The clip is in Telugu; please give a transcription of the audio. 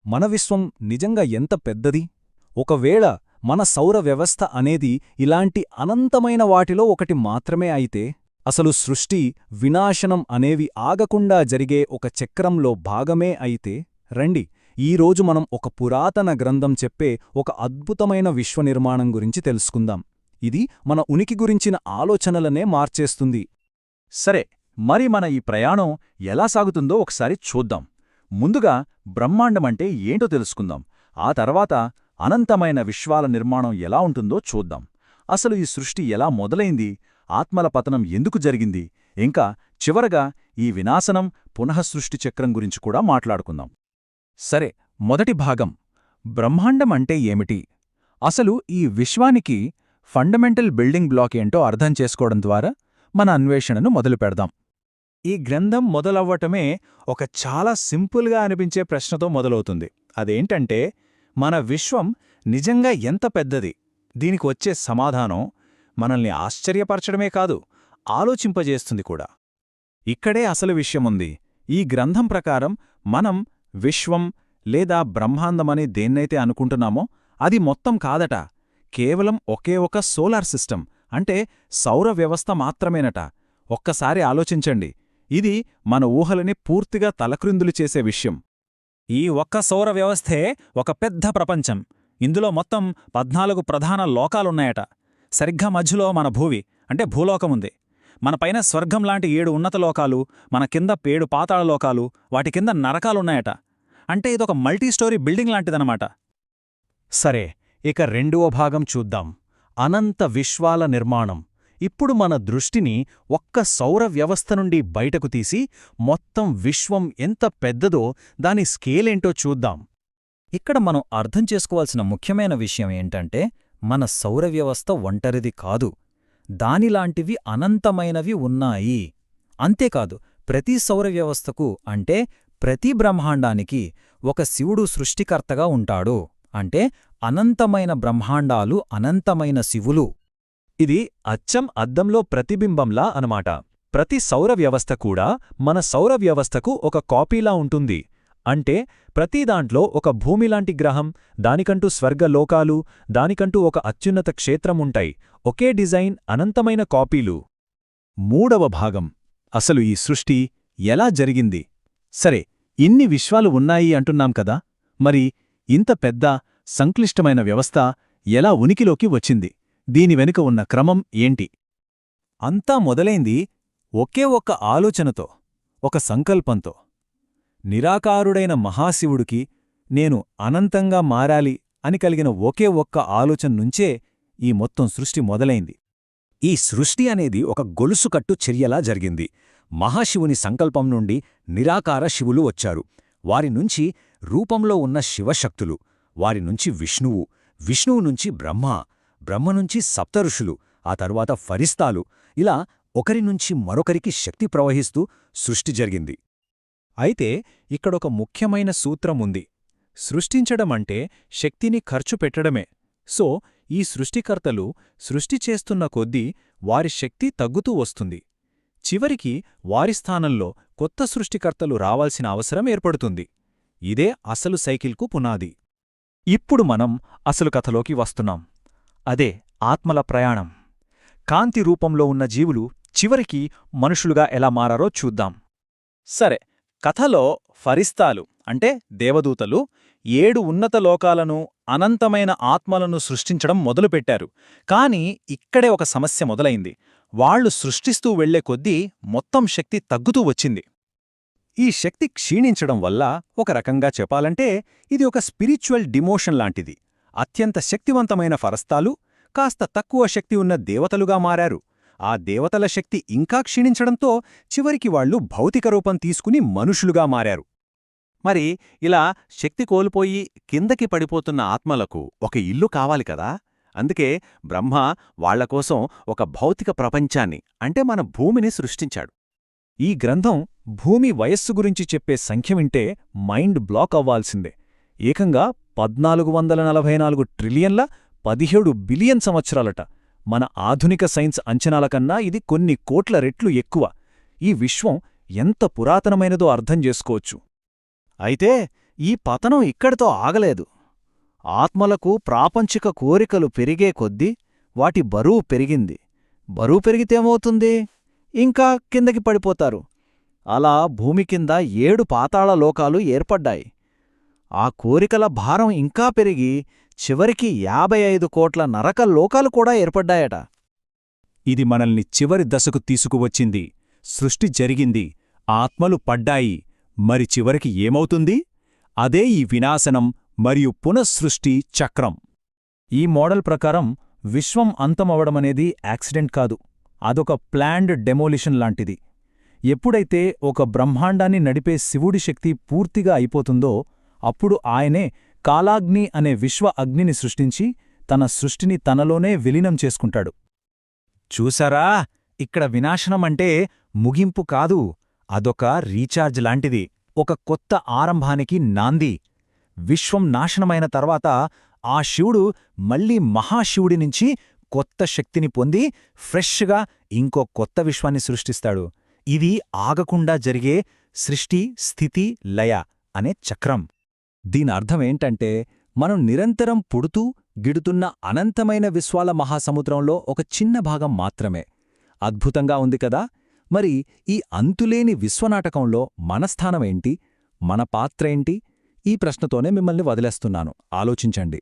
మన విశ్వం నిజంగా ఎంత పెద్దది? ఒకవేళ మన సౌర వ్యవస్థ అనేది ఇలాంటి అనంతమైన వాటిలో ఒకటి మాత్రమే అయితే, అసలు సృష్టి, వినాశనం అనేవి ఆగకుండా జరిగే ఒక చక్రంలో భాగమే అయితే, రండి ఈరోజు మనం ఒక పురాతన గ్రంథం చెప్పే ఒక అద్భుతమైన విశ్వనిర్మాణం గురించి తెలుసుకుందాం. ఇది మన ఉనికి గురించిన ఆలోచనలనే మార్చేస్తుంది. సరే, మరి మన ఈ ప్రయాణం ఎలా సాగుతుందో ఒకసారి చూద్దాం. ముందుగా బ్రహ్మాండమంటే ఏంటో తెలుసుకుందాం. ఆ తర్వాత అనంతమైన విశ్వాల నిర్మాణం ఎలా ఉంటుందో చూద్దాం. అసలు ఈ సృష్టి ఎలా మొదలైంది, ఆత్మల పతనం ఎందుకు జరిగింది, ఇంకా చివరగా ఈ వినాశనం పునఃసృష్టి చక్రం గురించి కూడా మాట్లాడుకుందాం. సరే, మొదటి భాగం బ్రహ్మాండం అంటే ఏమిటి? అసలు ఈ విశ్వానికి ఫండమెంటల్ బిల్డింగ్ బ్లాక్ ఏంటో అర్థం చేసుకోవడం ద్వారా మన అన్వేషణను మొదలుపెడదాం. ఈ గ్రంథం మొదలవ్వటమే ఒక చాలా సింపుల్గా అనిపించే ప్రశ్నతో మొదలవుతుంది. అదేంటంటే, మన విశ్వం నిజంగా ఎంత పెద్దది? దీనికి వచ్చే సమాధానం మనల్ని ఆశ్చర్యపరచడమే కాదు, ఆలోచింపజేస్తుంది కూడా. ఇక్కడే అసలు విషయముంది. ఈ గ్రంథం ప్రకారం మనం విశ్వం లేదా బ్రహ్మాండమని దేన్నైతే అనుకుంటున్నామో అది మొత్తం కాదట. కేవలం ఒకే ఒక సోలార్ సిస్టమ్, అంటే సౌర వ్యవస్థ మాత్రమేనట. ఒక్కసారి ఆలోచించండి, ఇది మన ఊహలని పూర్తిగా తలక్రిందులు చేసే విషయం. ఈ ఒక్క సౌర వ్యవస్థే ఒక పెద్ద ప్రపంచం. ఇందులో మొత్తం 14 ప్రధాన లోకాలున్నాయట. సరిగ్గా మధ్యలో మన భూమి అంటే భూలోకముంది. మన పైన స్వర్గం లాంటి 7 ఉన్నత లోకాలు, మన కింద 7 పాతాళ లోకాలు, వాటి కింద నరకాలున్నాయట. అంటే ఇదొక మల్టీస్టోరీ బిల్డింగ్ లాంటిదనమాట. సరే, ఇక రెండవ భాగం చూద్దాం. అనంత విశ్వాల నిర్మాణం. ఇప్పుడు మన దృష్టిని ఒక్క సౌర వ్యవస్థ నుండి బయటకు తీసి మొత్తం విశ్వం ఎంత పెద్దదో దాని స్కేలేంటో చూద్దాం. ఇక్కడ మనం అర్థం చేసుకోవాల్సిన ముఖ్యమైన విషయం ఏంటంటే, మన సౌర వ్యవస్థ ఒంటరిది కాదు. దానిలాంటివి అనంతమైనవి ఉన్నాయి. అంతేకాదు, ప్రతి సౌర వ్యవస్థకు అంటే ప్రతి బ్రహ్మాండానికి ఒక శివుడు సృష్టికర్తగా ఉంటాడు. అంటే అనంతమైన బ్రహ్మాండాలు, అనంతమైన శివులు. ఇది అచ్చం అద్దంలో ప్రతిబింబంలా అనమాట. ప్రతి సౌర వ్యవస్థ కూడా మన సౌర వ్యవస్థకు ఒక కాపీలా ఉంటుంది. అంటే ప్రతి దాంట్లో ఒక భూమిలాంటి గ్రహం, దానికంటూ స్వర్గలోకాలు, దానికంటూ ఒక అత్యున్నత క్షేత్రముంటాయి. ఒకే డిజైన్, అనంతమైన కాపీలు. మూడవ భాగం అసలు ఈ సృష్టి ఎలా జరిగింది? సరే, ఇన్ని విశ్వాలు ఉన్నాయి అంటున్నాం కదా, మరి ఇంత పెద్ద సంక్లిష్టమైన వ్యవస్థ ఎలా ఉనికిలోకి వచ్చింది? దీని వెనుక ఉన్న క్రమం ఏంటి? అంతా మొదలైంది ఒకే ఒక్క ఆలోచనతో, ఒక సంకల్పంతో. నిరాకారుడైన మహాశివుడికి నేను అనంతంగా మారాలి అని కలిగిన ఒకే ఒక్క ఆలోచన నుంచే ఈ మొత్తం సృష్టి మొదలైంది. ఈ సృష్టి అనేది ఒక గొలుసుకట్టు చర్యలా జరిగింది. మహాశివుని సంకల్పం నుండి నిరాకార శివులు వచ్చారు. వారి నుంచి రూపంలో ఉన్న శివశక్తులు, వారి నుంచి విష్ణువు, విష్ణువు నుంచి బ్రహ్మ, బ్రహ్మ నుంచి సప్తఋషులు, ఆ తరువాత ఫరిస్తాలు, ఇలా ఒకరి నుంచి మరొకరికి శక్తి ప్రవహిస్తూ సృష్టి జరిగింది. అయితే ఇక్కడొక ముఖ్యమైన సూత్రముంది. సృష్టించడమంటే శక్తిని ఖర్చు పెట్టడమే. సో ఈ సృష్టికర్తలు సృష్టి చేస్తున్న కొద్దీ వారి శక్తి తగ్గుతూ వస్తుంది. చివరికి వారి స్థానంలో కొత్త సృష్టికర్తలు రావాల్సిన అవసరం ఏర్పడుతుంది. ఇదే అసలు సైకిల్కు పునాది. ఇప్పుడు మనం అసలు కథలోకి వస్తున్నాం. అదే ఆత్మల ప్రయాణం. కాంతి రూపంలో ఉన్న జీవులు చివరికి మనుషులుగా ఎలా మారారో చూద్దాం. సరే, కథలో ఫరిస్తాలు అంటే దేవదూతలు 7 ఉన్నత లోకాలను, అనంతమైన ఆత్మలను సృష్టించడం మొదలుపెట్టారు. కాని ఇక్కడే ఒక సమస్య మొదలైంది. వాళ్లు సృష్టిస్తూ వెళ్లే కొద్దీ మొత్తం శక్తి తగ్గుతూ వచ్చింది. ఈ శక్తి క్షీణించడం వల్ల ఒక రకంగా చెప్పాలంటే ఇది ఒక స్పిరిచువల్ డిమోషన్ లాంటిది. అత్యంత శక్తివంతమైన ఫరస్తాలు కాస్త తక్కువ శక్తి ఉన్న దేవతలుగా మారారు. ఆ దేవతల శక్తి ఇంకా క్షీణించడంతో చివరికి వాళ్లు భౌతిక రూపం తీసుకుని మనుషులుగా మారారు. మరి ఇలా శక్తి కోల్పోయి కిందకి పడిపోతున్న ఆత్మలకు ఒక ఇల్లు కావాలి కదా. అందుకే బ్రహ్మ వాళ్లకోసం ఒక భౌతిక ప్రపంచాన్ని, అంటే మన భూమిని సృష్టించాడు. ఈ గ్రంథం భూమి వయస్సు గురించి చెప్పే సంఖ్య వింటే మైండ్ బ్లాక్ అవ్వాల్సిందే. ఏకంగా 1444 ట్రిలియన్ల 17 బిలియన్ సంవత్సరాలట. మన ఆధునిక సైన్స్ అంచనాల కన్నా ఇది కొన్ని కోట్ల రెట్లు ఎక్కువ. ఈ విశ్వం ఎంత పురాతనమైనదో అర్థం చేసుకోవచ్చు. అయితే ఈ పతనం ఇక్కడితో ఆగలేదు. ఆత్మలకు ప్రాపంచిక కోరికలు పెరిగే కొద్దీ వాటి బరువు పెరిగింది. బరువు పెరిగితేమవుతుంది? ఇంకా కిందకి పడిపోతారు. అలా భూమి కింద 7 పాతాళ లోకాలు ఏర్పడ్డాయి. ఆ కోరికల భారం ఇంకా పెరిగి చివరికి 55 కోట్ల నరక లోకాలు కూడా ఏర్పడ్డాయట. ఇది మనల్ని చివరి దశకు తీసుకువచ్చింది. సృష్టి జరిగింది, ఆత్మలు పడ్డాయి. మరి చివరికి ఏమవుతుంది? అదే ఈ వినాశనం మరియు పునఃసృష్టి చక్రం. ఈ మోడల్ ప్రకారం విశ్వం అంతమవడమనేది యాక్సిడెంట్ కాదు, అదొక ప్లాన్డ్ డెమోలిషన్ లాంటిది. ఎప్పుడైతే ఒక బ్రహ్మాండాన్ని నడిపే శివుడి శక్తి పూర్తిగా అయిపోతుందో అప్పుడు ఆయనే కాలాగ్ని అనే విశ్వ అగ్నిని సృష్టించి తన సృష్టిని తనలోనే విలీనం చేసుకుంటాడు. చూసారా, ఇక్కడ వినాశనమంటే ముగింపు కాదు, అదొక రీఛార్జ్ లాంటిది, ఒక కొత్త ఆరంభానికి నాంది. విశ్వం నాశనమైన తర్వాత ఆ శివుడు మళ్లీ మహాశివుడి నుంచి కొత్త శక్తిని పొంది ఫ్రెష్గా ఇంకో కొత్త విశ్వాన్ని సృష్టిస్తాడు. ఇది ఆగకుండా జరిగే సృష్టి, స్థితి, లయ అనే చక్రం. దీనర్థమేంటంటే మనం నిరంతరం పుడుతూ గిడుతున్న అనంతమైన విశ్వాల మహాసముద్రంలో ఒక చిన్న భాగం మాత్రమే. అద్భుతంగా ఉంది కదా? మరి ఈ అంతులేని విశ్వనాటకంలో మన స్థానమేంటి? మన పాత్రేంటి? ఈ ప్రశ్నతోనే మిమ్మల్ని వదిలేస్తున్నాను. ఆలోచించండి.